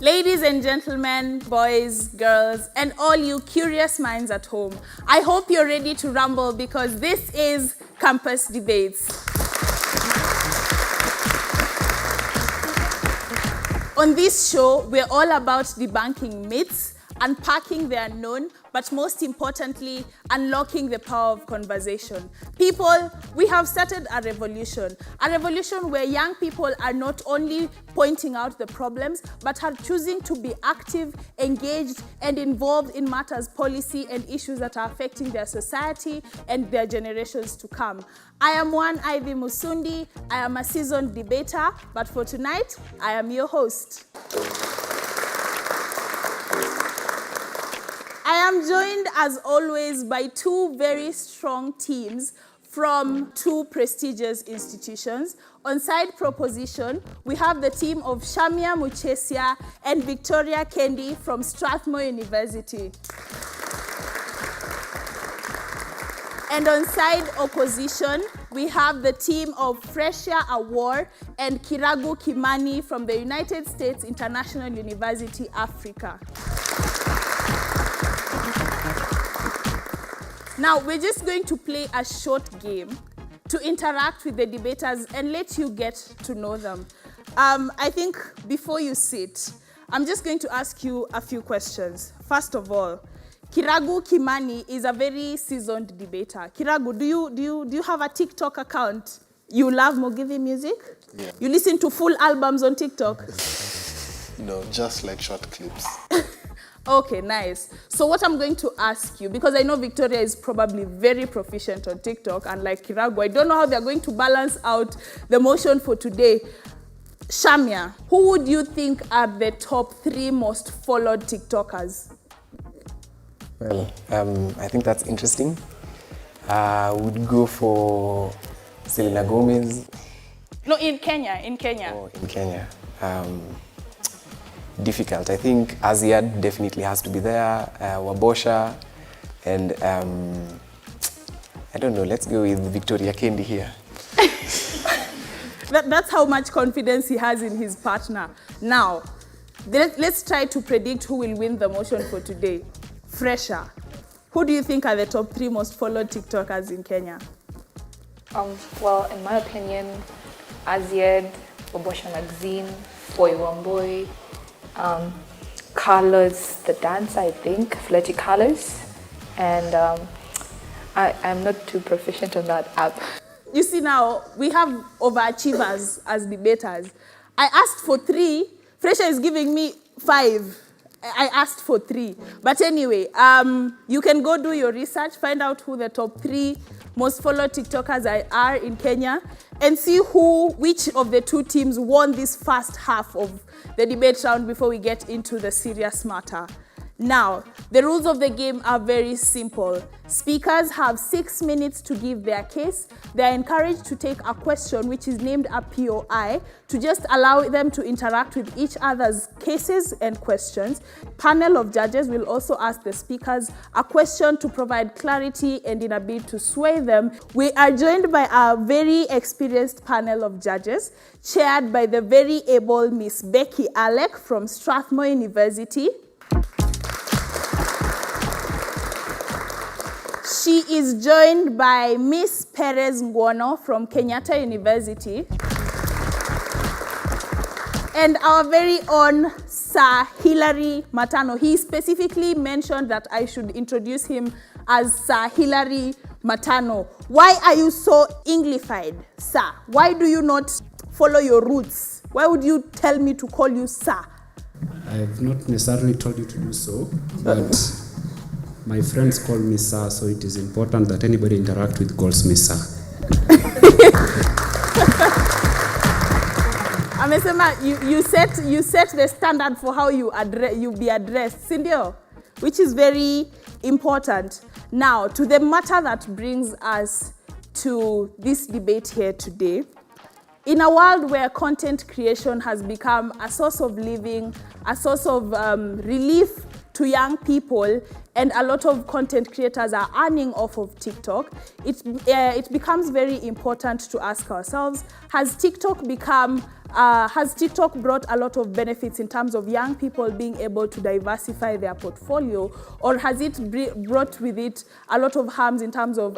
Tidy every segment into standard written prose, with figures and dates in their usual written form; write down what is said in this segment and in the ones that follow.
Ladies and gentlemen, boys, girls, and all you curious minds at home, I hope you're ready to rumble because this is Campus Debates. On this show, we're all about debunking myths, unpacking the unknown, but most importantly, unlocking the power of conversation. People, we have started a revolution where young people are not only pointing out the problems, but are choosing to be active, engaged, and involved in matters, policy, and issues that are affecting their society and their generations to come. I am one Ivy Musundi. I am a seasoned debater, but for tonight, I am your host. I am joined, as always, by two very strong teams from two prestigious institutions. On side proposition, we have the team of Shamia Muchesia and Victoria Kendi from Strathmore University. And on side opposition, we have the team of Fresia Awar and Kiragu Kimani from the United States International University, Africa. Now, we're just going to play a short game to interact with the debaters and let you get to know them. I think before you sit, I'm just going to ask you a few questions. First of all, Kiragu Kimani is a very seasoned debater. Kiragu, do you have a TikTok account? You love Mogithi music? Yeah. You listen to full albums on TikTok? No, just like short clips. Okay, nice. So what I'm going to ask you, because I know Victoria is probably very proficient on TikTok, and like Kiragu, I don't know how they're going to balance out the motion for today. Shamia, who would you think are the top 3 most followed TikTokers? Well, I think that's interesting. I would go for Selena Gomez. No, in Kenya. Oh, in Kenya. Difficult. I think Aziad definitely has to be there, Wabosha, and I don't know, let's go with Victoria Kendi here. That's how much confidence he has in his partner. Now, let's try to predict who will win the motion for today. Fresher, who do you think are the top 3 most followed TikTokers in Kenya? Well, in my opinion, Aziad, Wabosha Magazine, Boy Wamboy, Carlos the Dancer, I think, Fletchy Carlos, and I'm not too proficient on that app. You see now, we have overachievers as debaters. I asked for 3, Fresher is giving me 5. I asked for 3. But anyway, you can go do your research, find out who the top 3 most followed TikTokers are in Kenya, and see which of the 2 teams won this first half of the debate round before we get into the serious matter. Now, the rules of the game are very simple. Speakers have 6 minutes to give their case. They're encouraged to take a question which is named a POI to just allow them to interact with each other's cases and questions. Panel of judges will also ask the speakers a question to provide clarity and in a bid to sway them. We are joined by a very experienced panel of judges, chaired by the very able Miss Becky Alec from Strathmore University. She is joined by Miss Perez Ngono from Kenyatta University. And our very own Sir Hilary Matano. He specifically mentioned that I should introduce him as Sir Hilary Matano. Why are you so Englified, sir? Why do you not follow your roots? Why would you tell me to call you sir? I have not necessarily told you to do so, but my friends call me sir, so it is important that anybody interact with calls me sir. amesema you set the standard for how you be addressed, sindio? Which is very important. Now, to the matter that brings us to this debate here today, in a world where content creation has become a source of living, a source of relief to young people, and a lot of content creators are earning off of TikTok, it becomes very important to ask ourselves, has TikTok brought a lot of benefits in terms of young people being able to diversify their portfolio, or has it brought with it a lot of harms in terms of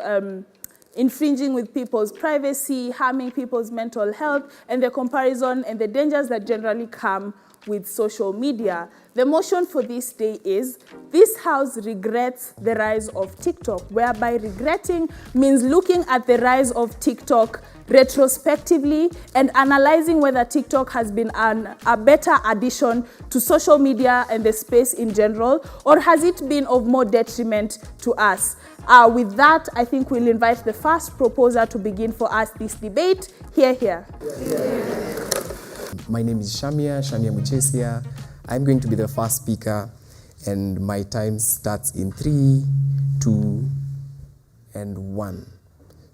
infringing with people's privacy, harming people's mental health, and the comparison and the dangers that generally come with social media? The motion for this day is, this House regrets the rise of TikTok, whereby regretting means looking at the rise of TikTok retrospectively and analyzing whether TikTok has been a better addition to social media and the space in general, or has it been of more detriment to us? With that, I think we'll invite the first proposer to begin for us this debate. Here. My name is Shamia Muchesia. I'm going to be the first speaker, and my time starts in 3, 2, and 1.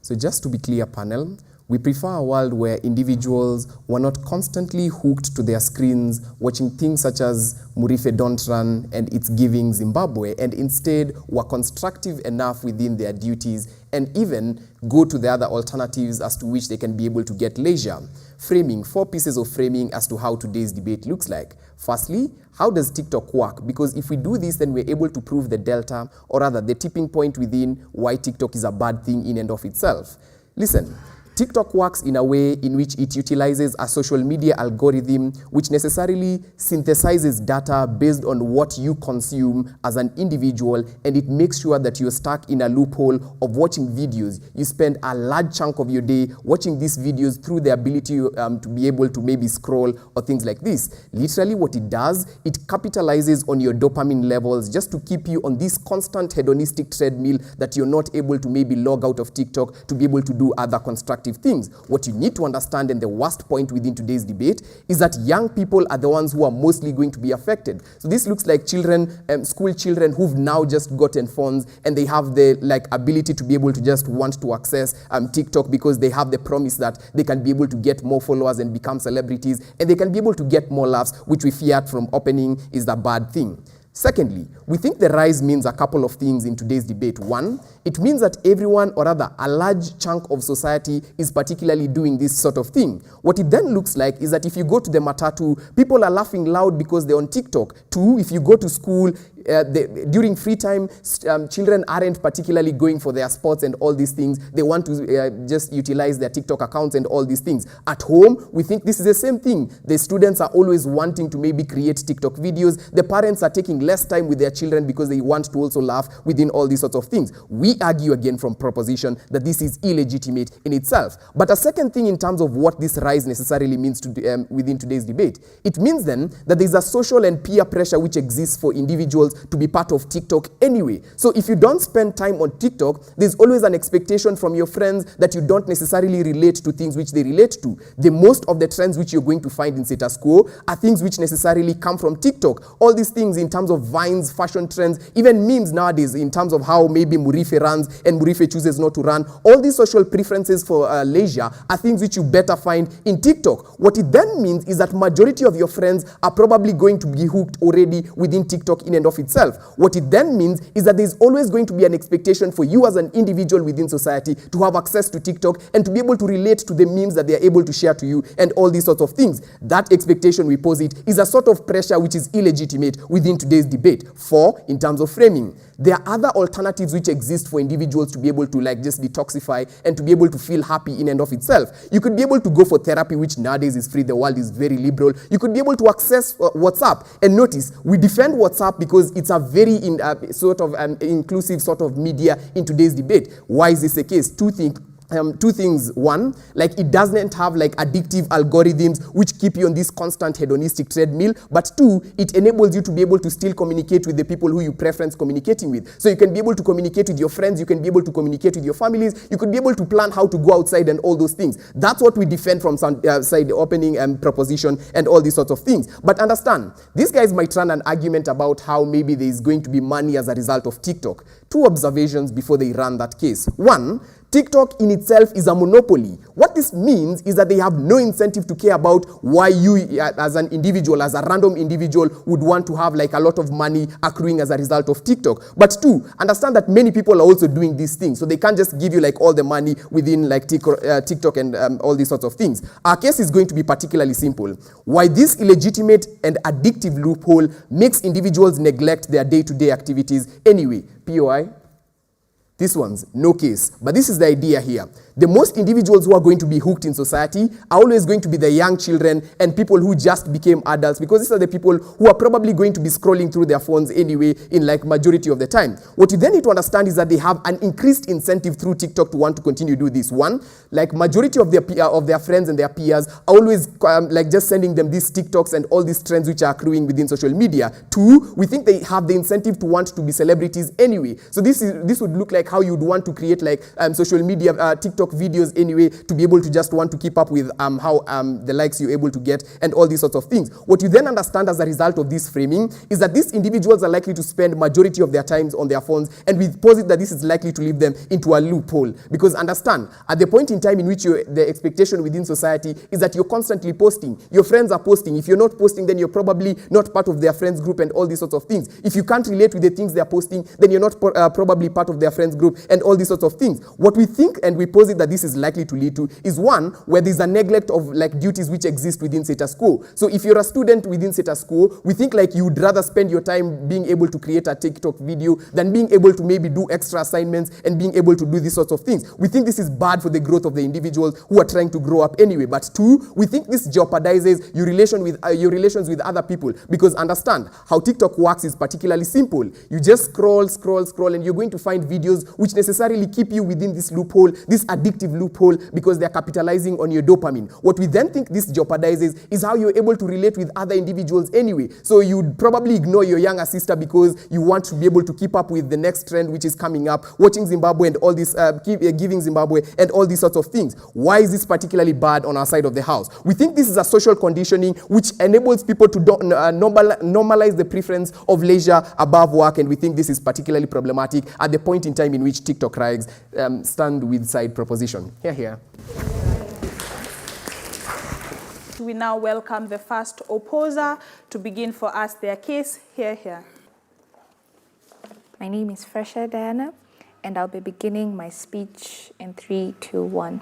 So just to be clear, panel, we prefer a world where individuals were not constantly hooked to their screens watching things such as Murife Don't Run and It's Giving Zimbabwe, and instead were constructive enough within their duties and even go to the other alternatives as to which they can be able to get leisure. Framing, 4 pieces of framing as to how today's debate looks like. Firstly, how does TikTok work? Because if we do this, then we're able to prove the delta, or rather the tipping point within why TikTok is a bad thing in and of itself. Listen, TikTok works in a way in which it utilizes a social media algorithm which necessarily synthesizes data based on what you consume as an individual, and it makes sure that you're stuck in a loophole of watching videos. You spend a large chunk of your day watching these videos through the ability to be able to maybe scroll or things like this. Literally what it does, it capitalizes on your dopamine levels just to keep you on this constant hedonistic treadmill that you're not able to maybe log out of TikTok to be able to do other constructive things. What you need to understand, and the worst point within today's debate, is that young people are the ones who are mostly going to be affected. So this looks like children, school children who've now just gotten phones, and they have the ability to be able to just want to access TikTok because they have the promise that they can be able to get more followers and become celebrities, and they can be able to get more laughs, which we feared from opening is the bad thing. Secondly, we think the rise means a couple of things in today's debate. One, it means that everyone, or rather a large chunk of society, is particularly doing this sort of thing. What it then looks like is that if you go to the matatu, people are laughing loud because they're on TikTok. 2, if you go to school, during free time, children aren't particularly going for their sports and all these things. They want to just utilize their TikTok accounts and all these things. At home, we think this is the same thing. The students are always wanting to maybe create TikTok videos. The parents are taking less time with their children because they want to also laugh within all these sorts of things. We argue again from proposition that this is illegitimate in itself. But a second thing in terms of what this rise necessarily means to within today's debate, it means then that there's a social and peer pressure which exists for individuals to be part of TikTok anyway. So if you don't spend time on TikTok, there's always an expectation from your friends that you don't necessarily relate to things which they relate to. The most of the trends which you're going to find in status quo are things which necessarily come from TikTok. All these things in terms of vines, fashion trends, even memes nowadays in terms of how maybe Murife runs and Murife chooses not to run. All these social preferences for leisure are things which you better find in TikTok. What it then means is that majority of your friends are probably going to be hooked already within TikTok in and of itself. What it then means is that there's always going to be an expectation for you as an individual within society to have access to TikTok and to be able to relate to the memes that they're able to share to you and all these sorts of things. That expectation, we posit, is a sort of pressure which is illegitimate within today's debate. 4, in terms of framing, there are other alternatives which exist for individuals to be able to just detoxify and to be able to feel happy in and of itself. You could be able to go for therapy, which nowadays is free. The world is very liberal. You could be able to access WhatsApp. And notice, we defend WhatsApp because it's a very inclusive sort of media in today's debate. Why is this the case? 2 things. two things. One, like it doesn't have like addictive algorithms which keep you on this constant hedonistic treadmill. But two, it enables you to be able to still communicate with the people who you preference communicating with. So you can be able to communicate with your friends, you can be able to communicate with your families, you could be able to plan how to go outside and all those things. That's what we defend from side opening and proposition and all these sorts of things. But understand, these guys might run an argument about how maybe there is going to be money as a result of TikTok. Two observations before they run that case. One, TikTok in itself is a monopoly. What this means is that they have no incentive to care about why you as an individual, as a random individual, would want to have like a lot of money accruing as a result of TikTok. But two, understand that many people are also doing these things. So they can't just give you like all the money within like TikTok and all these sorts of things. Our case is going to be particularly simple. Why this illegitimate and addictive loophole makes individuals neglect their day-to-day activities anyway. POI? This one's no case. But this is the idea here. The most individuals who are going to be hooked in society are always going to be the young children and people who just became adults, because these are the people who are probably going to be scrolling through their phones anyway in like majority of the time. What you then need to understand is that they have an increased incentive through TikTok to want to continue to do this. One, like majority of their friends and their peers are always like just sending them these TikToks and all these trends which are accruing within social media. Two, we think they have the incentive to want to be celebrities anyway. So this would look like how you'd want to create like social media TikTok videos anyway, to be able to just want to keep up with how the likes you're able to get and all these sorts of things. What you then understand as a result of this framing is that these individuals are likely to spend majority of their times on their phones, and we posit that this is likely to lead them into a loophole. Because understand, at the point in time in which the expectation within society is that you're constantly posting, your friends are posting. If you're not posting, then you're probably not part of their friends group and all these sorts of things. If you can't relate with the things they're posting, then you're not probably part of their friends group and all these sorts of things. What we think and we posit that this is likely to lead to is one, where there's a neglect of like duties which exist within status quo. So if you're a student within status quo, we think like you'd rather spend your time being able to create a TikTok video than being able to maybe do extra assignments and being able to do these sorts of things. We think this is bad for the growth of the individuals who are trying to grow up anyway. But two, we think this jeopardizes your relations with other people, because understand how TikTok works is particularly simple. You just scroll, and you're going to find videos which necessarily keep you within this loophole, this addictive loophole, because they're capitalizing on your dopamine. What we then think this jeopardizes is how you're able to relate with other individuals anyway. So you'd probably ignore your younger sister because you want to be able to keep up with the next trend which is coming up, watching Zimbabwe and all this, giving Zimbabwe and all these sorts of things. Why is this particularly bad on our side of the house? We think this is a social conditioning which enables people to normalize the preference of leisure above work, and we think this is particularly problematic at the point in time in which TikTok rights stand with side proposition. Here. We now welcome the first opposer to begin for us their case. Here. My name is Fresha Diana, and I'll be beginning my speech in 3, 2, 1.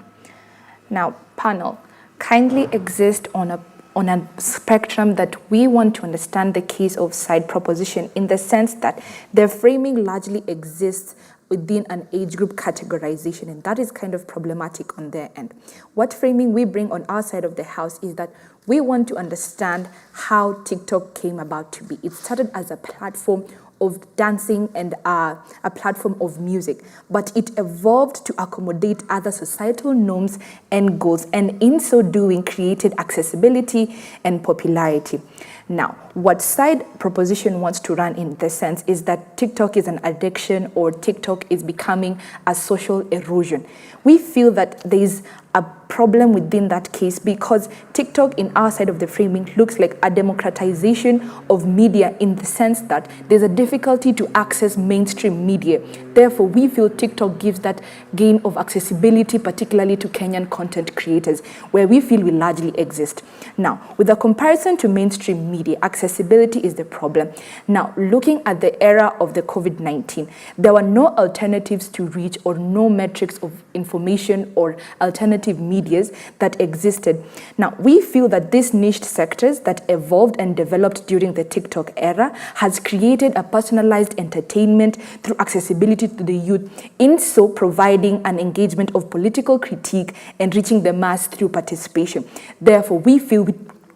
Now, panel, kindly exist on a spectrum that we want to understand the case of side proposition, in the sense that their framing largely exists within an age group categorization, and that is kind of problematic on their end. What framing we bring on our side of the house is that we want to understand how TikTok came about to be. It started as a platform of dancing and a platform of music, but it evolved to accommodate other societal norms and goals, and in so doing created accessibility and popularity. Now, what side proposition wants to run in this sense is that TikTok is an addiction, or TikTok is becoming a social erosion. We feel that there is a problem within that case, because TikTok in our side of the framing looks like a democratization of media, in the sense that there's a difficulty to access mainstream media. Therefore, we feel TikTok gives that gain of accessibility, particularly to Kenyan content creators, where we feel we largely exist. Now, with a comparison to mainstream media, accessibility is the problem. Now, looking at the era of the COVID-19, there were no alternatives to reach, or no metrics of information or alternative medias that existed. Now, we feel that these niche sectors that evolved and developed during the TikTok era has created a personalized entertainment through accessibility to the youth, in so providing an engagement of political critique and reaching the mass through participation. Therefore, we feel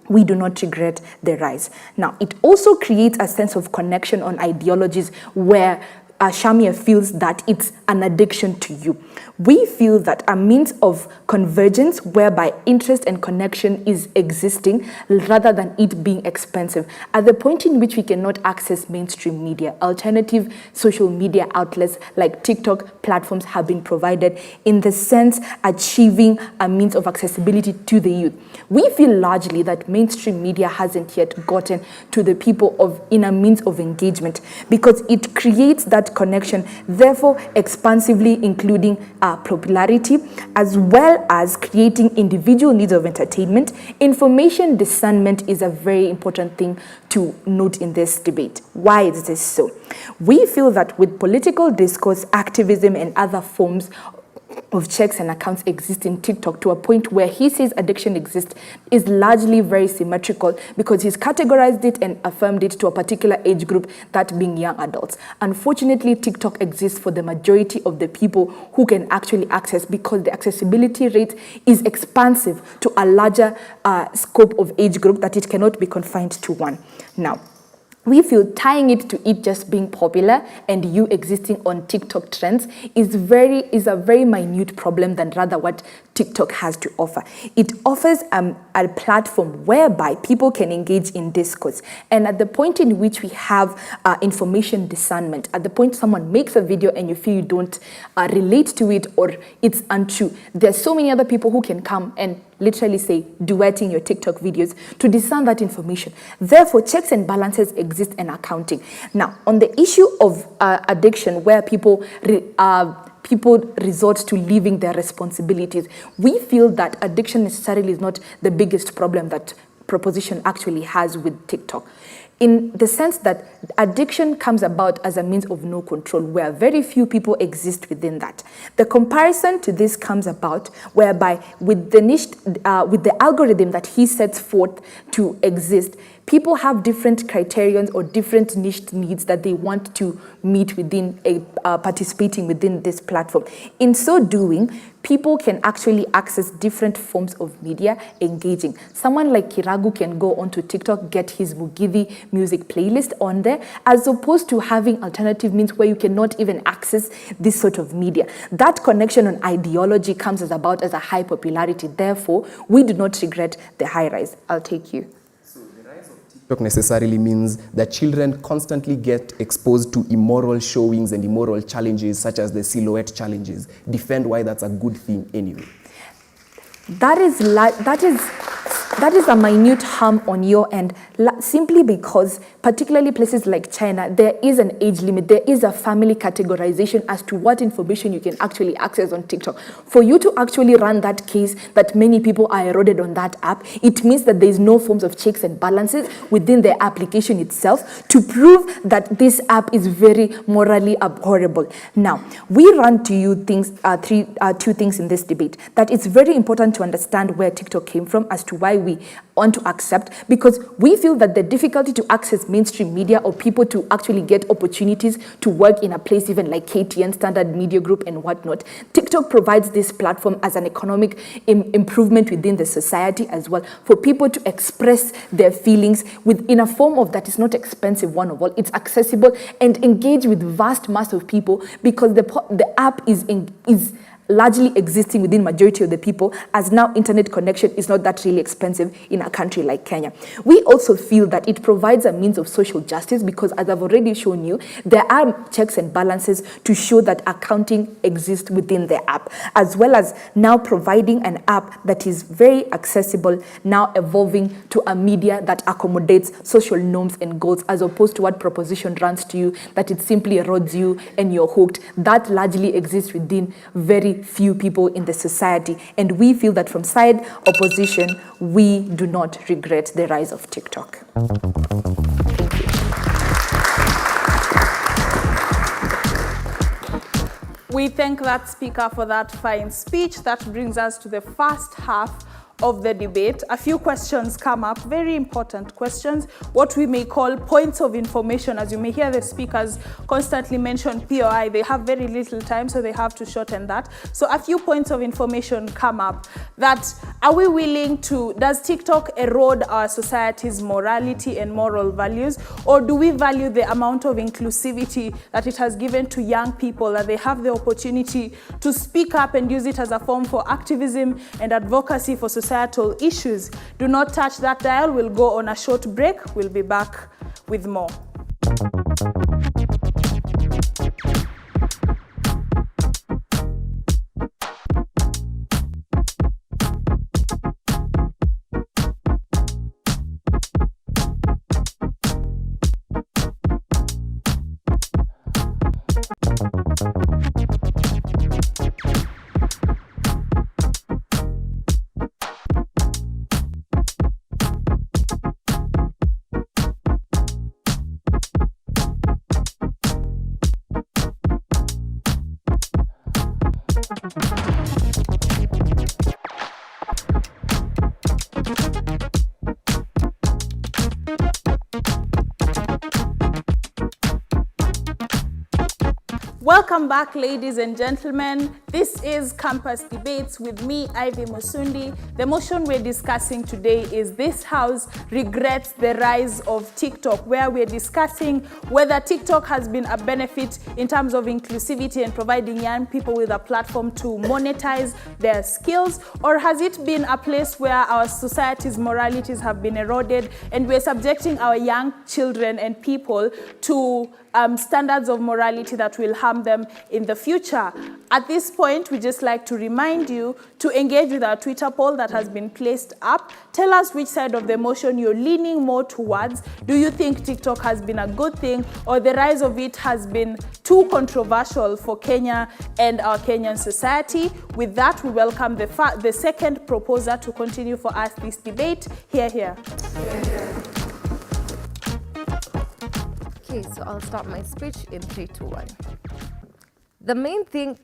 we do not regret the rise. Now, it also creates a sense of connection on ideologies, where Shamia feels that it's an addiction to you. We feel that a means of convergence whereby interest and connection is existing rather than it being expensive. At the point in which we cannot access mainstream media, alternative social media outlets like TikTok platforms have been provided, in the sense achieving a means of accessibility to the youth. We feel largely that mainstream media hasn't yet gotten to the people in a means of engagement, because it creates that connection, therefore expansively including popularity, as well as creating individual needs of entertainment. Information discernment is a very important thing to note in this debate. Why is this so? We feel that with political discourse, activism, and other forms of checks and accounts exist in TikTok, to a point where he says addiction exists, is largely very symmetrical, because he's categorized it and affirmed it to a particular age group, that being young adults. Unfortunately, TikTok exists for the majority of the people who can actually access, because the accessibility rate is expansive to a larger scope of age group, that it cannot be confined to one. Now, we feel tying it to it just being popular and you existing on TikTok trends is a very minute problem than rather what TikTok has to offer. It offers a platform whereby people can engage in discourse. And at the point in which we have information discernment, at the point someone makes a video and you feel you don't relate to it or it's untrue, there's so many other people who can come and literally say duetting your TikTok videos to discern that information. Therefore, checks and balances exist in accounting. Now, on the issue of addiction, where people resort to leaving their responsibilities, we feel that addiction necessarily is not the biggest problem that proposition actually has with TikTok, in the sense that addiction comes about as a means of no control, where very few people exist within that. The comparison to this comes about whereby with the algorithm that he sets forth to exist, people have different criterions or different niche needs that they want to meet within participating within this platform. In so doing, people can actually access different forms of media engaging. Someone like Kiragu can go onto TikTok, get his Mugithi music playlist on there, as opposed to having alternative means where you cannot even access this sort of media. That connection on ideology comes about as a high popularity. Therefore, we do not regret the high rise. I'll take you. TikTok necessarily means that children constantly get exposed to immoral showings and immoral challenges, such as the silhouette challenges. Defend why that's a good thing anyway. That is a minute harm on your end, simply because particularly places like China, there is an age limit, there is a family categorization as to what information you can actually access on TikTok. For you to actually run that case that many people are eroded on that app, it means that there is no forms of checks and balances within the application itself to prove that this app is very morally abhorrible. Now, we run to you two things in this debate, that it's very important to understand where TikTok came from as to why we want to accept, because we feel that the difficulty to access mainstream media or people to actually get opportunities to work in a place even like KTN, Standard Media Group and whatnot, TikTok provides this platform as an economic improvement within the society as well, for people to express their feelings within a form of that is not expensive, one of all, it's accessible and engage with vast mass of people, because the app is largely existing within majority of the people, as now internet connection is not that really expensive in a country like Kenya. We also feel that it provides a means of social justice, because as I've already shown you, there are checks and balances to show that accounting exists within the app, as well as now providing an app that is very accessible, now evolving to a media that accommodates social norms and goals, as opposed to what proposition runs to you, that it simply erodes you and you're hooked. That largely exists within very few people in the society, and we feel that from side opposition, we do not regret the rise of TikTok. We thank that speaker for that fine speech. That brings us to the first half of the debate, a few questions come up, very important questions, what we may call points of information. As you may hear the speakers constantly mention POI, they have very little time, so they have to shorten that. So a few points of information come up. That, are we willing to, does TikTok erode our society's morality and moral values, or do we value the amount of inclusivity that it has given to young people, that they have the opportunity to speak up and use it as a form for activism and advocacy for societal issues? Do not touch that dial. We'll go on a short break. We'll be back with more. Welcome back, ladies and gentlemen. This is Campus Debates with me, Ivy Musundi. The motion we're discussing today is this House regrets the rise of TikTok, where we're discussing whether TikTok has been a benefit in terms of inclusivity and providing young people with a platform to monetize their skills, or has it been a place where our society's moralities have been eroded and we're subjecting our young children and people to standards of morality that will harm them in the future. At this point, we just like to remind you to engage with our Twitter poll that has been placed up. Tell us which side of the motion you're leaning more towards. Do you think TikTok has been a good thing, or the rise of it has been too controversial for Kenya and our Kenyan society? With that, we welcome the second proposer to continue for us this debate. Here. Okay, so I'll start my speech in 3, 2, 1. The main thing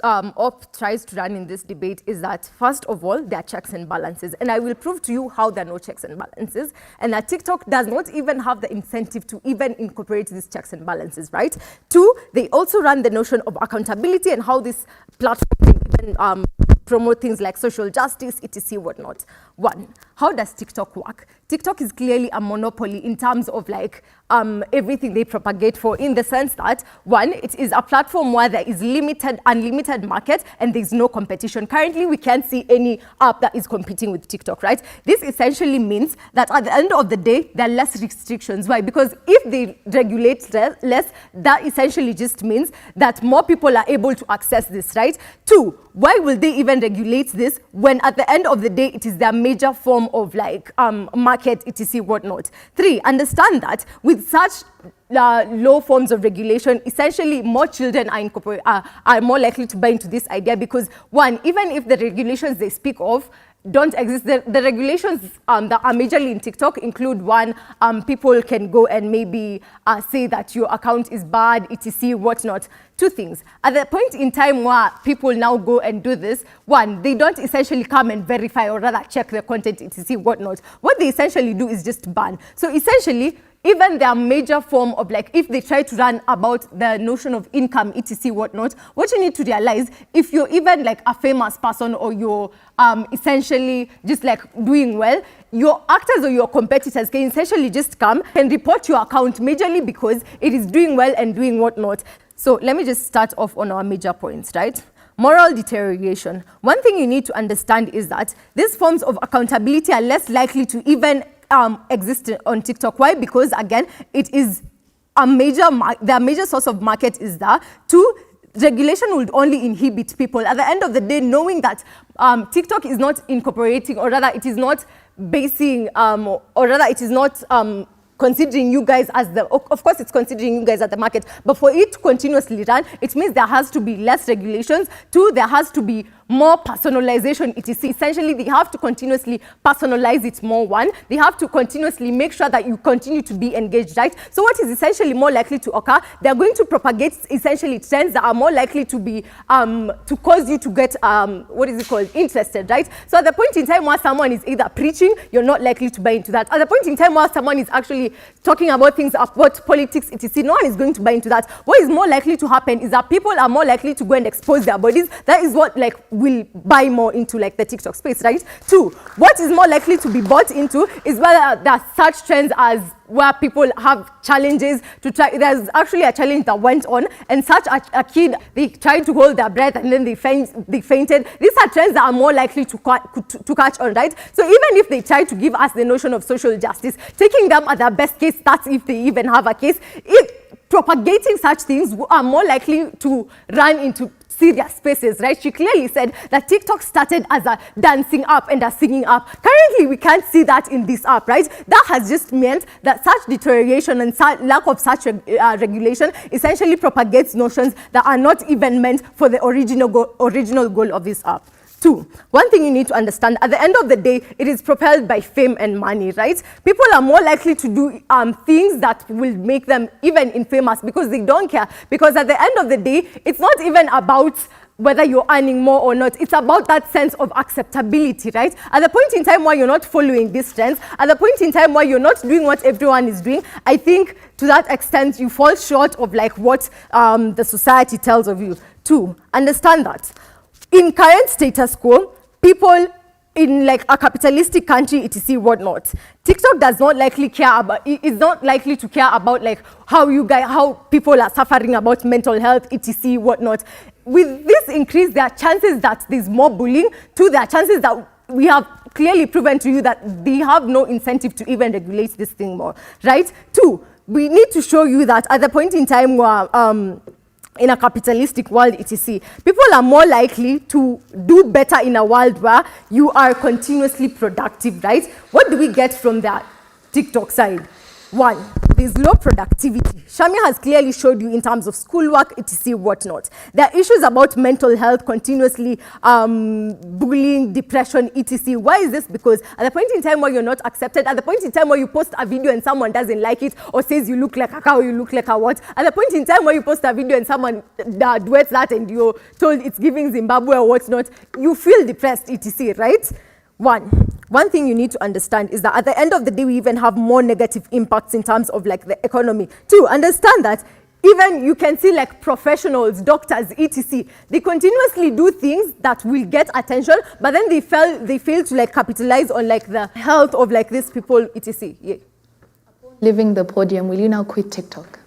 OP tries to run in this debate is that, first of all, there are checks and balances. And I will prove to you how there are no checks and balances, and that TikTok does not even have the incentive to even incorporate these checks and balances, right? 2, they also run the notion of accountability and how this platform can even promote things like social justice, etc., whatnot. 1, how does TikTok work? TikTok is clearly a monopoly in terms of like everything they propagate for, in the sense that, 1, it is a platform where there is unlimited market and there's no competition. Currently, we can't see any app that is competing with TikTok, right? This essentially means that at the end of the day, there are less restrictions. Why? Because if they regulate less, that essentially just means that more people are able to access this, right? 2, why will they even regulate this when at the end of the day, it is their major form of like market, etc., whatnot? 3, understand that with such low forms of regulation, essentially more children are more likely to buy into this idea, because 1, even if the regulations they speak of don't exist, the regulations that are majorly in TikTok include, 1, people can go and maybe say that your account is bad, etc., whatnot. 2 things. At the point in time where people now go and do this, 1, they don't essentially come and verify or rather check the content, etc., whatnot. What they essentially do is just ban. So essentially, even their major form of like, if they try to run about the notion of income, etc., whatnot, what you need to realize, if you're even like a famous person or you're essentially just like doing well, your actors or your competitors can essentially just come and report your account majorly because it is doing well and doing whatnot. So let me just start off on our major points, right? Moral deterioration. One thing you need to understand is that these forms of accountability are less likely to even exist on TikTok. Why? Because again, it is a their major source of market is there. 2, regulation would only inhibit people. At the end of the day, knowing that TikTok is not incorporating, or rather it is not basing, or rather it is not considering you guys as of course it's considering you guys as the market, but for it to continuously run, it means there has to be less regulations. 2, there has to be more personalization, etc. Essentially, they have to continuously personalize it more. One, they have to continuously make sure that you continue to be engaged, right? So what is essentially more likely to occur? They're going to propagate essentially trends that are more likely to be, to cause you to get, interested, right? So at the point in time where someone is either preaching, you're not likely to buy into that. At the point in time where someone is actually talking about things, about politics, etc., no one is going to buy into that. What is more likely to happen is that people are more likely to go and expose their bodies. That is what will buy more into the TikTok space, right? Two, what is more likely to be bought into is whether there are such trends as where people have challenges to try. There's actually a challenge that went on, and such a kid, they tried to hold their breath and then they fainted. These are trends that are more likely to catch on, right? So even if they try to give us the notion of social justice, taking them at their best case, that's if they even have a case, propagating such things are more likely to run into serious spaces, right? She clearly said that TikTok started as a dancing app and a singing app. Currently, we can't see that in this app, right? That has just meant that such deterioration and lack of such regulation essentially propagates notions that are not even meant for the original goal of this app. Two, one thing you need to understand, at the end of the day, it is propelled by fame and money, right? People are more likely to do things that will make them even infamous because they don't care. Because at the end of the day, it's not even about whether you're earning more or not. It's about that sense of acceptability, right? At the point in time where you're not following these trends, at the point in time where you're not doing what everyone is doing, I think to that extent you fall short of what the society tells of you. Two, understand that in current status quo, people in a capitalistic country, etc., whatnot, TikTok does not likely care about, is not likely to care about how people are suffering about mental health, etc., whatnot. With this increase, there are chances that there's more bullying. Two, there are chances that we have clearly proven to you that they have no incentive to even regulate this thing more, right? Two, we need to show you that at the point in time where in a capitalistic world, etc., people are more likely to do better in a world where you are continuously productive, right? What do we get from that TikTok side? One, there's low productivity. Shami has clearly showed you in terms of schoolwork, etc., whatnot. There are issues about mental health, continuously bullying, depression, etc. Why is this? Because at the point in time where you're not accepted, at the point in time where you post a video and someone doesn't like it or says you look like a cow, you look like a what, at the point in time where you post a video and someone duets that and you're told it's giving Zimbabwe or whatnot, you feel depressed, etc., right? One thing you need to understand is that at the end of the day, we even have more negative impacts in terms of the economy. Two, understand that even you can see professionals, doctors, etc., they continuously do things that will get attention, but then they fail to capitalize on the health of these people, etc. Yeah. Leaving the podium, will you now quit TikTok?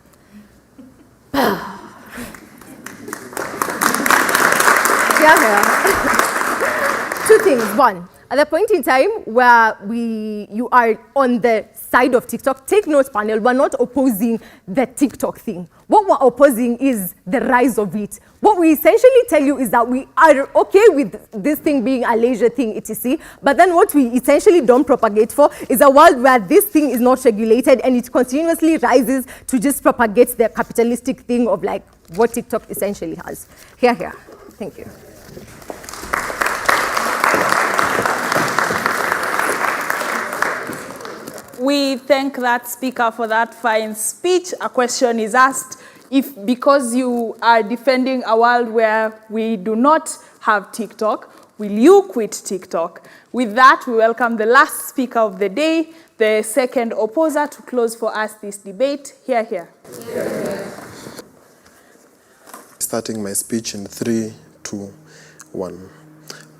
Two things. One, at the point in time where you are on the side of TikTok, take note, panel, we're not opposing the TikTok thing. What we're opposing is the rise of it. What we essentially tell you is that we are okay with this thing being a leisure thing, etc. But then what we essentially don't propagate for is a world where this thing is not regulated and it continuously rises to just propagate the capitalistic thing of what TikTok essentially has. Here. Thank you. We thank that speaker for that fine speech. A question is asked, because you are defending a world where we do not have TikTok, will you quit TikTok? With that, we welcome the last speaker of the day, the second opposer, to close for us this debate. Here. Starting my speech in 3, 2, 1.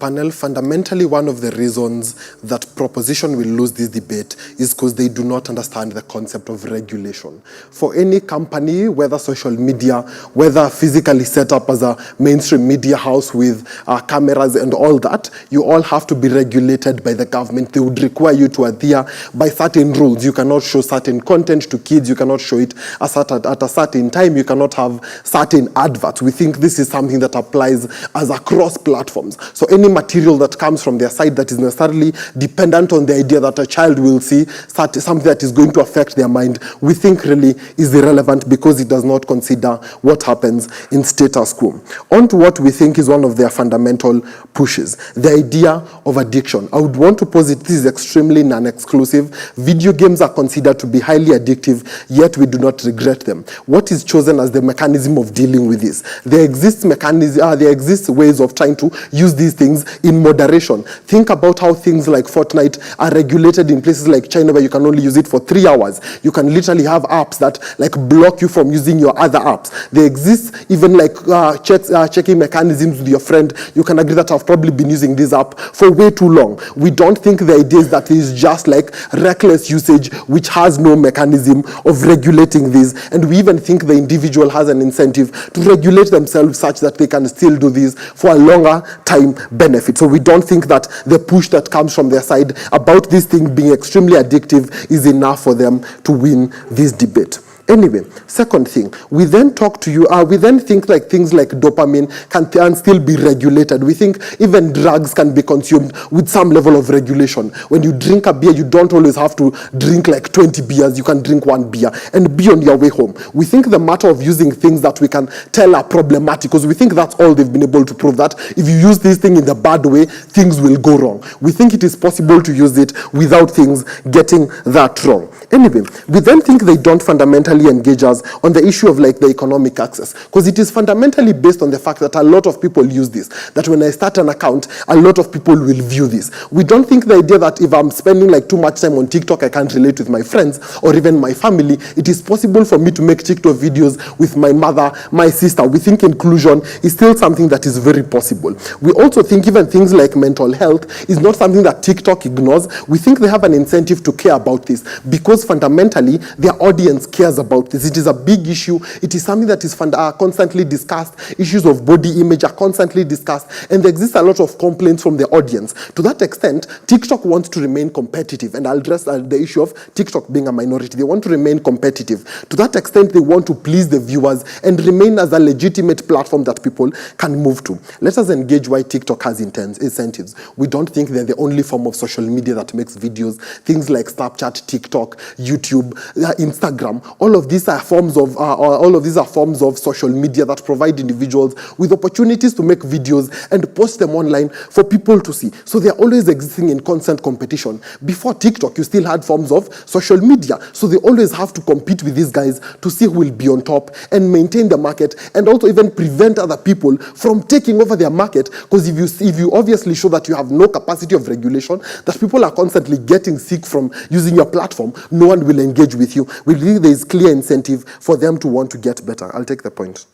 Panel, fundamentally one of the reasons that proposition will lose this debate is because they do not understand the concept of regulation. For any company, whether social media, whether physically set up as a mainstream media house with cameras and all that, you all have to be regulated by the government. They would require you to adhere by certain rules. You cannot show certain content to kids. You cannot show it at a certain time. You cannot have certain adverts. We think this is something that applies as across platforms. So any any material that comes from their side that is necessarily dependent on the idea that a child will see something that is going to affect their mind, we think really is irrelevant because it does not consider what happens in status quo. On to what we think is one of their fundamental pushes, the idea of addiction. I would want to posit this is extremely non-exclusive. Video games are considered to be highly addictive, yet we do not regret them. What is chosen as the mechanism of dealing with this? There exists ways of trying to use these things in moderation. Think about how things like Fortnite are regulated in places like China, where you can only use it for 3 hours. You can literally have apps that like block you from using your other apps. There exists even like checking mechanisms with your friend. You can agree that I've probably been using this app for way too long. We don't think the idea is that it is just like reckless usage which has no mechanism of regulating this, and we even think the individual has an incentive to regulate themselves such that they can still do this for a longer time benefit. So we don't think that the push that comes from their side about this thing being extremely addictive is enough for them to win this debate. Anyway, second thing, we then think like things like dopamine can still be regulated. We think even drugs can be consumed with some level of regulation. When you drink a beer, you don't always have to drink like 20 beers. You can drink 1 beer and be on your way home. We think the matter of using things that we can tell are problematic, because we think that's all they've been able to prove, that if you use this thing in the bad way, things will go wrong. We think it is possible to use it without things getting that wrong. Anyway, we then think they don't fundamentally engage us on the issue of like the economic access, because it is fundamentally based on the fact that a lot of people use this, that when I start an account, a lot of people will view this. We don't think the idea that if I'm spending like too much time on TikTok, I can't relate with my friends or even my family. It is possible for me to make TikTok videos with my mother, my sister. We think inclusion is still something that is very possible. We also think even things like mental health is not something that TikTok ignores. We think they have an incentive to care about this, because fundamentally their audience cares about this. It is a big issue. It is something that is constantly discussed. Issues of body image are constantly discussed, and there exists a lot of complaints from the audience. To that extent, TikTok wants to remain competitive, and I'll address the issue of TikTok being a minority. They want to remain competitive. To that extent, they want to please the viewers and remain as a legitimate platform that people can move to. Let us engage why TikTok has incentives. We don't think they're the only form of social media that makes videos. Things like Snapchat, TikTok, YouTube, Instagram, all of these are forms of social media that provide individuals with opportunities to make videos and post them online for people to see. So they're always existing in constant competition. Before TikTok, you still had forms of social media. So they always have to compete with these guys to see who will be on top and maintain the market, and also even prevent other people from taking over their market. Because if you obviously show that you have no capacity of regulation, that people are constantly getting sick from using your platform, no one will engage with you. We believe there is clear incentive for them to want to get better. I'll take the point.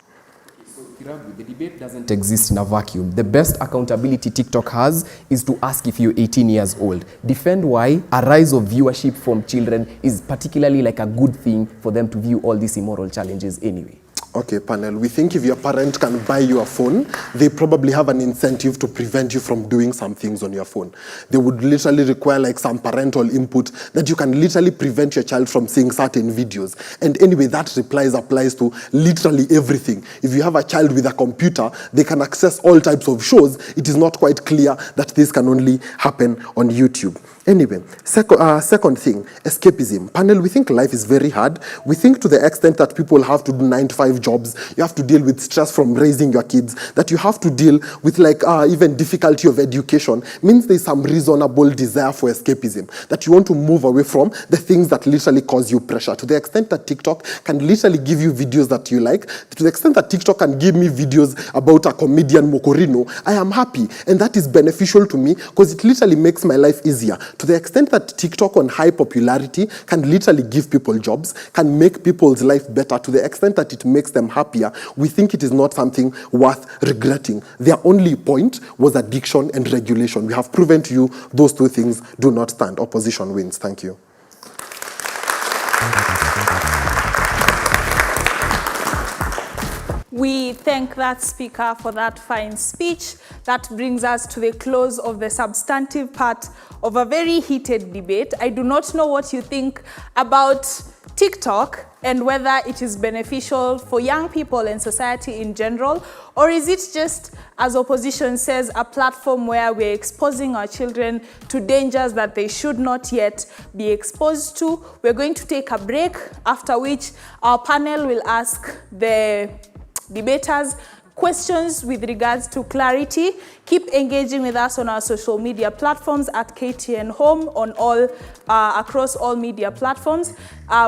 The debate doesn't exist in a vacuum. The best accountability TikTok has is to ask if you're 18 years old. Defend why a rise of viewership from children is particularly like a good thing for them to view all these immoral challenges anyway. Okay, panel, we think if your parent can buy you a phone, they probably have an incentive to prevent you from doing some things on your phone. They would literally require like some parental input that you can literally prevent your child from seeing certain videos. And anyway, that applies to literally everything. If you have a child with a computer, they can access all types of shows. It is not quite clear that this can only happen on YouTube. Anyway, second thing, escapism. Panel, we think life is very hard. We think to the extent that people have to do 9-to-5 jobs, you have to deal with stress from raising your kids, that you have to deal with like even difficulty of education, means there's some reasonable desire for escapism, that you want to move away from the things that literally cause you pressure. To the extent that TikTok can literally give you videos that you like, to the extent that TikTok can give me videos about a comedian Mokorino, I am happy. And that is beneficial to me because it literally makes my life easier. To the extent that TikTok on high popularity can literally give people jobs, can make people's life better, to the extent that it makes them happier, we think it is not something worth regretting. Their only point was addiction and regulation. We have proven to you those two things do not stand. Opposition wins. Thank you. We thank that speaker for that fine speech. That brings us to the close of the substantive part of a very heated debate. I do not know what you think about TikTok and whether it is beneficial for young people and society in general, or is it just, as opposition says, a platform where we're exposing our children to dangers that they should not yet be exposed to. We're going to take a break, after which our panel will ask the debaters questions with regards to clarity. Keep engaging with us on our social media platforms at KTN Home on all across all media platforms.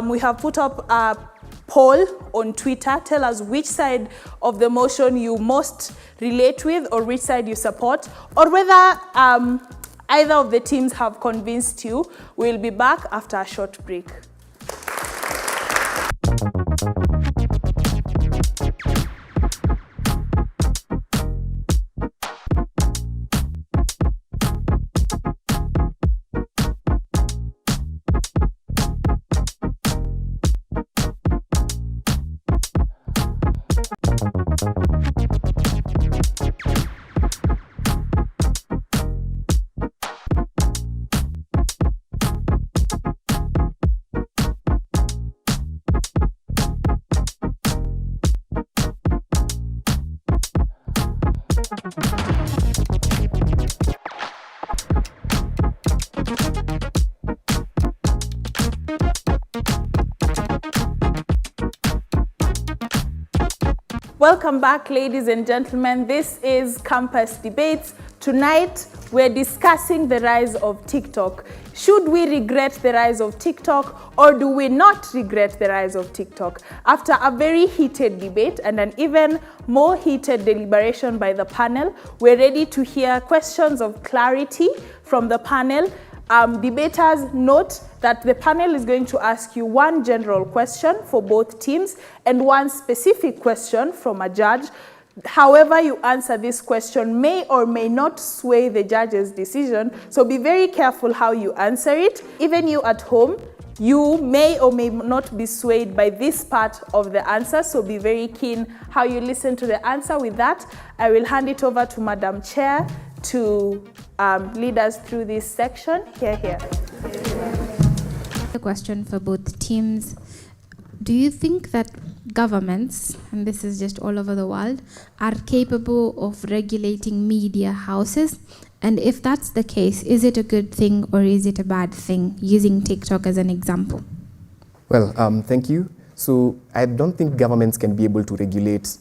We have put up a poll on Twitter. Tell us which side of the motion you most relate with, or which side you support, or whether either of the teams have convinced you. We'll be back after a short break. Welcome back, ladies and gentlemen. This is Campus Debates. Tonight, we're discussing the rise of TikTok. Should we regret the rise of TikTok, or do we not regret the rise of TikTok? After a very heated debate and an even more heated deliberation by the panel, we're ready to hear questions of clarity from the panel. Debaters, note that the panel is going to ask you one general question for both teams and one specific question from a judge. However you answer this question may or may not sway the judge's decision, so be very careful how you answer it. Even you at home, you may or may not be swayed by this part of the answer, so be very keen how you listen to the answer. With that, I will hand it over to Madam Chair to lead us through this section. Here. A question for both teams. Do you think that governments, and this is just all over the world, are capable of regulating media houses? And if that's the case, is it a good thing or is it a bad thing, using TikTok as an example? Well, thank you. So I don't think governments can be able to regulate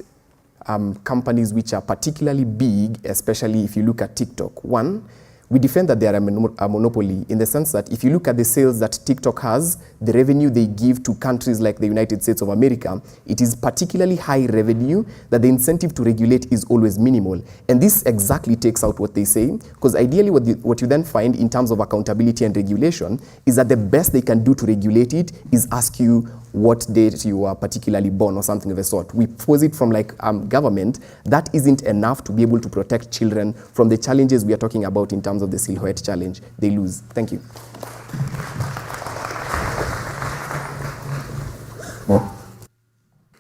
companies which are particularly big, especially if you look at TikTok. One, we defend that they are a monopoly in the sense that if you look at the sales that TikTok has, the revenue they give to countries like the United States of America, it is particularly high revenue that the incentive to regulate is always minimal. And this exactly takes out what they say, because ideally what you then find in terms of accountability and regulation is that the best they can do to regulate it is ask you what date you are particularly born or something of the sort. We pose it from like government. That isn't enough to be able to protect children from the challenges we are talking about in terms of the silhouette challenge. They lose. Thank you.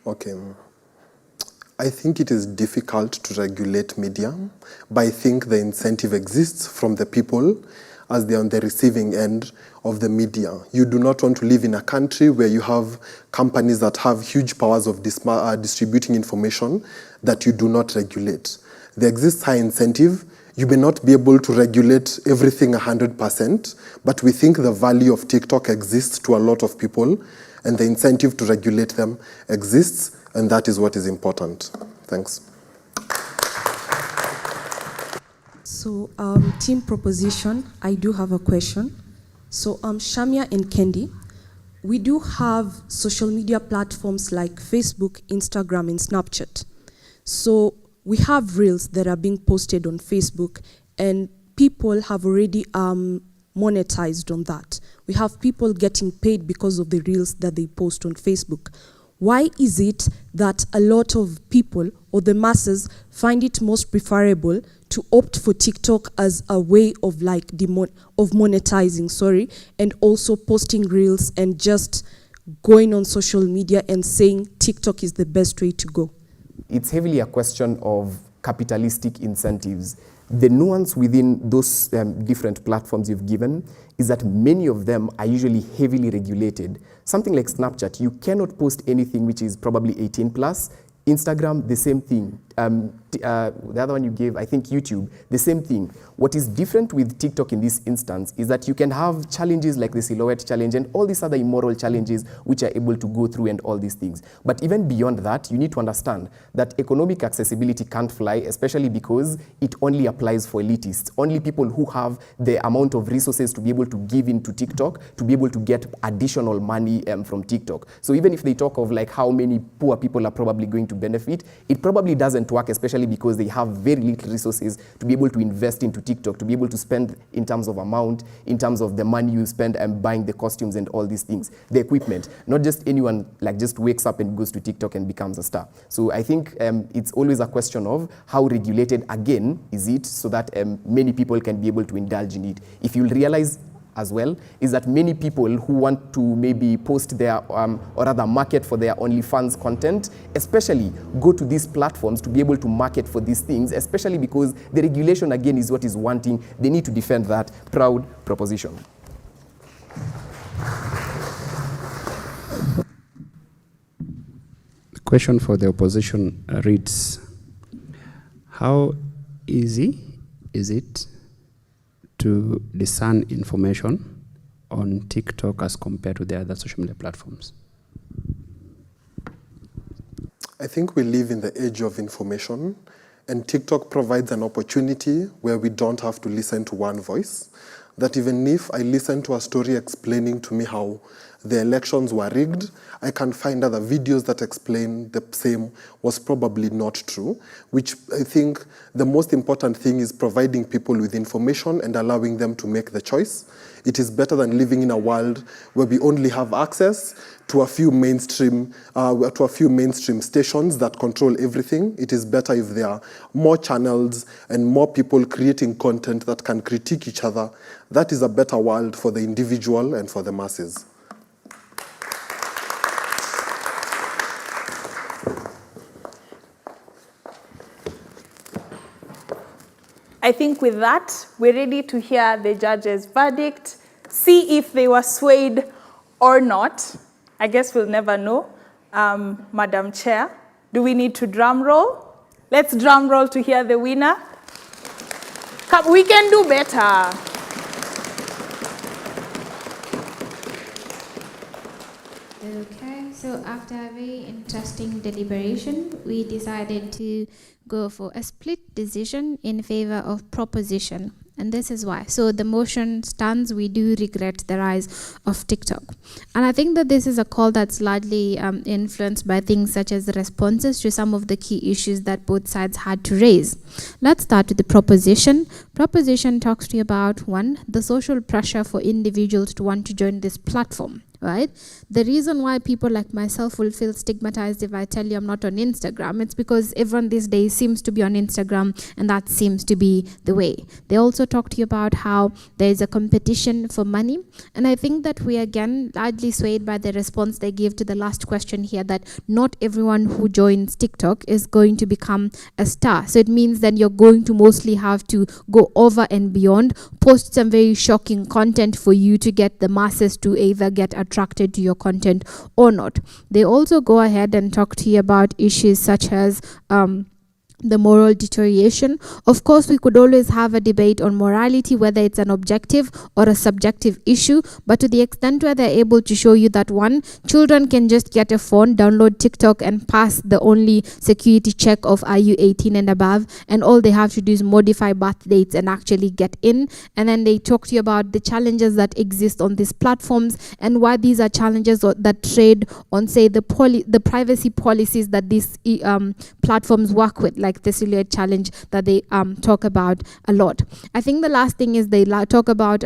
Okay. I think it is difficult to regulate media, but I think the incentive exists from the people as they are on the receiving end of the media. You do not want to live in a country where you have companies that have huge powers of distributing information that you do not regulate. There exists high incentive. You may not be able to regulate everything 100%, but we think the value of TikTok exists to a lot of people, and the incentive to regulate them exists, and that is what is important. Thanks. So, team proposition, I do have a question. So, Shamia and Kendi, we do have social media platforms like Facebook, Instagram, and Snapchat. So, we have reels that are being posted on Facebook, and people have already monetized on that. We have people getting paid because of the reels that they post on Facebook. Why is it that a lot of people or the masses find it most preferable to opt for TikTok as a way of like monetizing, and also posting reels and just going on social media and saying TikTok is the best way to go? it's heavily a question of capitalistic incentives. The nuance within those different platforms you've given is that many of them are usually heavily regulated. Something like Snapchat, you cannot post anything which is probably 18 plus. Instagram, the same thing. The other one you gave, I think YouTube, the same thing. What is different with TikTok in this instance is that you can have challenges like the silhouette challenge and all these other immoral challenges which are able to go through and all these things. But even beyond that, you need to understand that economic accessibility can't fly, especially because it only applies for elitists. Only people who have the amount of resources to be able to give into TikTok, to be able to get additional money from TikTok. So even if they talk of like how many poor people are probably going to benefit, it probably doesn't work, especially because they have very little resources to be able to invest into TikTok, to be able to spend in terms of amount, in terms of the money you spend and buying the costumes and all these things, the equipment. Not just anyone like just wakes up and goes to TikTok and becomes a star. So I think it's always a question of how regulated again is it so that many people can be able to indulge in it. If you'll realize as well, is that many people who want to maybe post their, or rather market for their OnlyFans content, especially go to these platforms to be able to market for these things, especially because the regulation again is what is wanting. They need to defend that proud proposition. The question for the opposition reads, how easy is it to discern information on TikTok as compared to the other social media platforms? I think we live in the age of information, and TikTok provides an opportunity where we don't have to listen to one voice. That even if I listen to a story explaining to me how the elections were rigged, I can find other videos that explain the same was probably not true, which I think the most important thing is providing people with information and allowing them to make the choice. It is better than living in a world where we only have access to a few mainstream stations that control everything. It is better if there are more channels and more people creating content that can critique each other. That is a better world for the individual and for the masses. I think with that, we're ready to hear the judge's verdict, see if they were swayed or not. I guess we'll never know. Madam Chair, do we need to drum roll? Let's drum roll to hear the winner. Come, we can do better. Okay, so after a very interesting deliberation, we decided to go for a split decision in favor of proposition. And this is why. So the motion stands, we do regret the rise of TikTok. And I think that this is a call that's largely influenced by things such as the responses to some of the key issues that both sides had to raise. Let's start with the proposition. Proposition talks to you about, one, the social pressure for individuals to want to join this platform. Right? The reason why people like myself will feel stigmatized if I tell you I'm not on Instagram, it's because everyone these days seems to be on Instagram, and that seems to be the way. They also talk to you about how there is a competition for money, and I think that we again largely swayed by the response they gave to the last question here, that not everyone who joins TikTok is going to become a star. So it means that you're going to mostly have to go over and beyond, post some very shocking content for you to get the masses to either get attracted to your content or not. They also go ahead and talk to you about issues such as the moral deterioration. Of course, we could always have a debate on morality, whether it's an objective or a subjective issue, but to the extent where they're able to show you that, one, children can just get a phone, download TikTok and pass the only security check of are you 18 and above, and all they have to do is modify birth dates and actually get in. And then they talk to you about the challenges that exist on these platforms and why these are challenges that trade on, say, the privacy policies that these platforms work with. like the Silhouette Challenge that they talk about a lot. I think the last thing is they talk about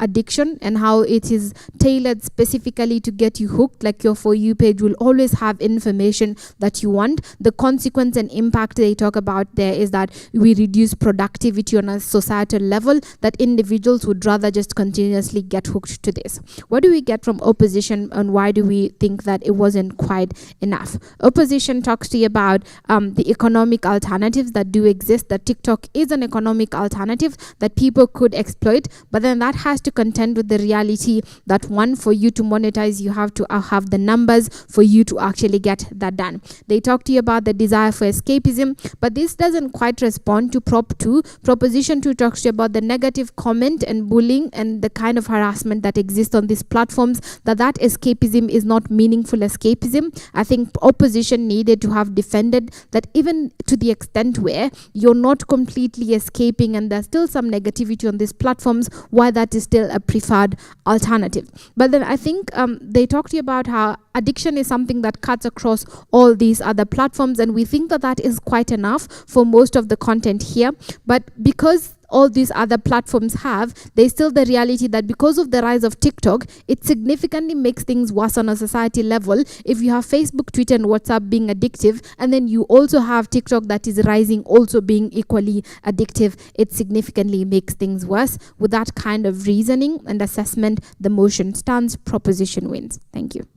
addiction and how it is tailored specifically to get you hooked. Like your For You page will always have information that you want. The consequence and impact they talk about there is that we reduce productivity on a societal level, that individuals would rather just continuously get hooked to this. What do we get from opposition, and why do we think that it wasn't quite enough? Opposition talks to you about the economic alternatives that do exist, that TikTok is an economic alternative that people could exploit, but then that has to contend with the reality that, one, for you to monetize, you have to have the numbers for you to actually get that done. They talk to you about the desire for escapism, but this doesn't quite respond to Prop 2. Proposition 2 talks to you about the negative comment and bullying and the kind of harassment that exists on these platforms, that escapism is not meaningful escapism. I think opposition needed to have defended that, even to the extent where you're not completely escaping and there's still some negativity on these platforms, why that is still a preferred alternative. But then I think they talk to you about how addiction is something that cuts across all these other platforms, and we think that that is quite enough for most of the content here. But because all these other platforms have, there's still the reality that because of the rise of TikTok, it significantly makes things worse on a society level. If you have Facebook, Twitter, and WhatsApp being addictive, and then you also have TikTok that is rising, also being equally addictive, it significantly makes things worse. With that kind of reasoning and assessment, the motion stands, proposition wins. Thank you.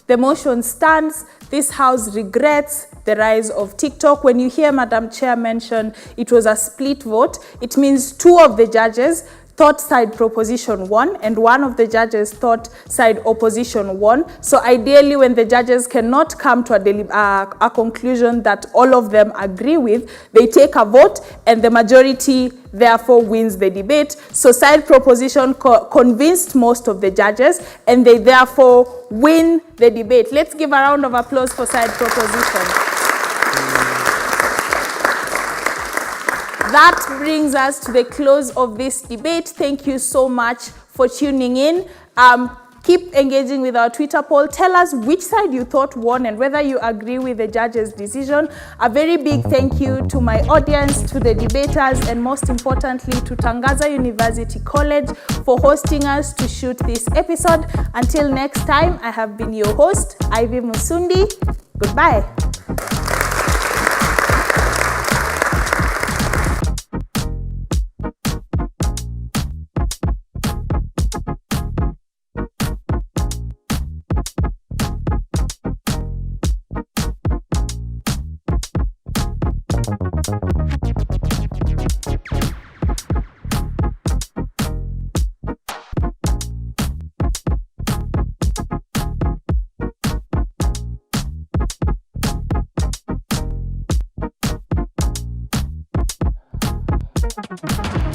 The motion stands. This House regrets the rise of TikTok. When you hear Madam Chair mention it was a split vote, it means 2 of the judges thought side proposition 1 and 1 of the judges thought side opposition 1. So ideally, when the judges cannot come to a conclusion that all of them agree with, they take a vote and the majority therefore wins the debate. So side proposition convinced most of the judges and they therefore win the debate. Let's give a round of applause for side proposition. That brings us to the close of this debate. Thank you so much for tuning in. Keep engaging with our Twitter poll. Tell us which side you thought won and whether you agree with the judge's decision. A very big thank you to my audience, to the debaters, and most importantly to Tangaza University College for hosting us to shoot this episode. Until next time, I have been your host, Ivy Musundi. Goodbye. Thank you.